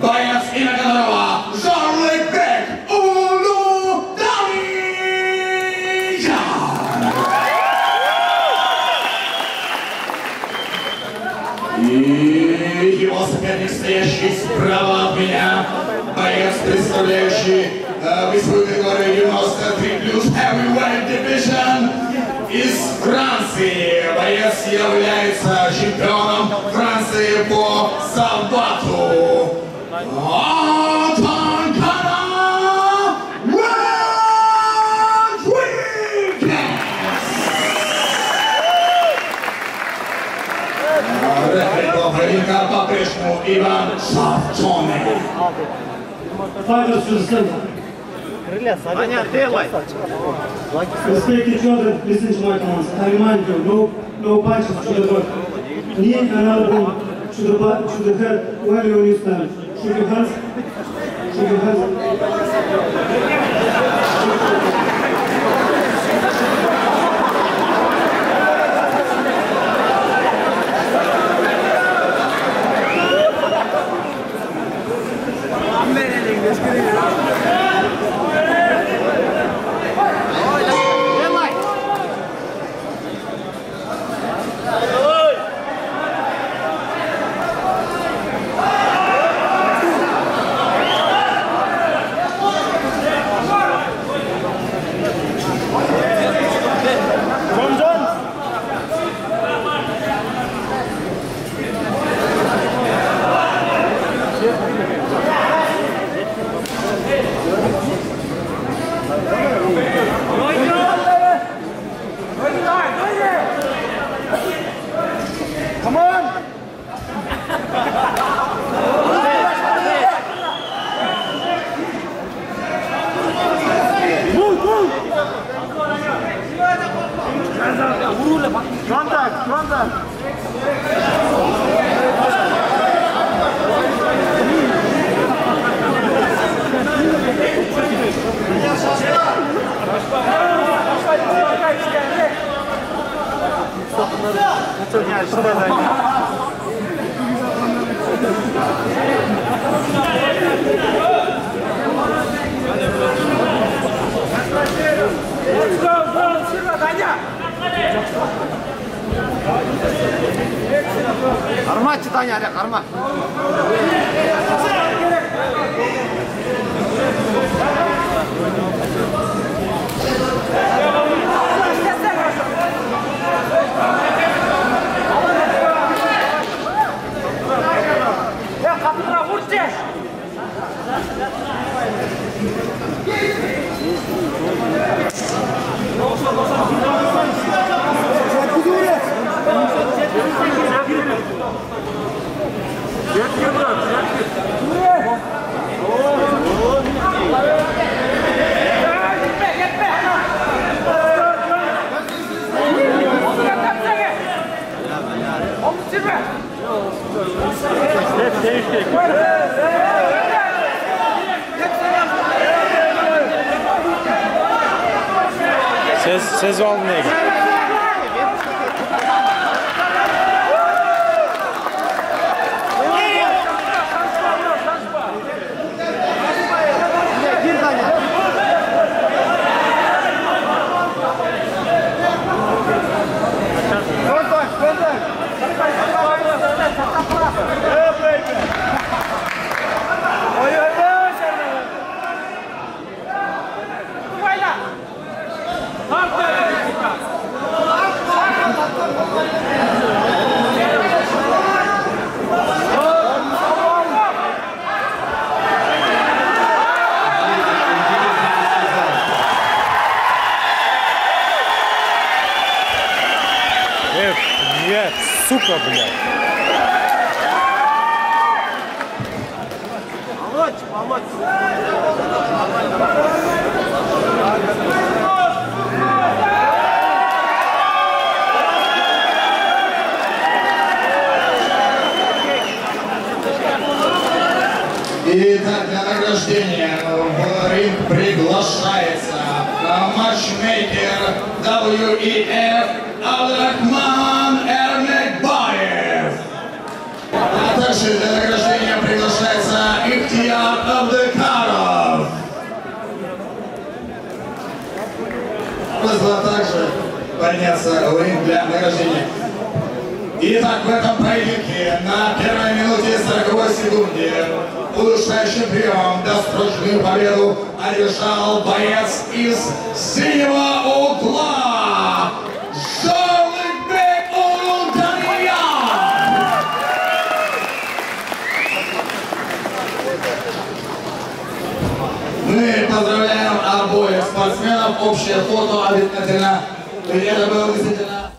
боец, имя которого Жан-Люк Бек Улуданижан. И его соперник, стоящий справа от меня, боец, представляющий весовую категорию 93+, Heavyweight Division из Франции. Боец является чемпионом Франции по самбату. Антон Кара Родригес. Рефери поединка по-прежнему Иван Шартоне. Fighters to the center. Respect each other, listen to my commands. I remind you, no punches to the body. Knee and elbow to the head while you stand. Shoot your hands. Shoot your hands. Karma çıtan ada karma. Ya kapıra vur çek. Ses olmuyor. Нет, сука, блядь. Помочь. Итак, для награждения в ринг приглашается матчмейкер WEF Абдрахман Эрмекбаев. А также для награждения приглашается вызвало также подняться в ринг для награждения. Итак, в этом поединке на первой минуте и 40 секунде удушающим приемом досрочную победу одержал боец из синего угла Жарлыкбек Улуданиян. Мы поздравляем обоих спортсменов. Общее фото обязательно. Это было действительно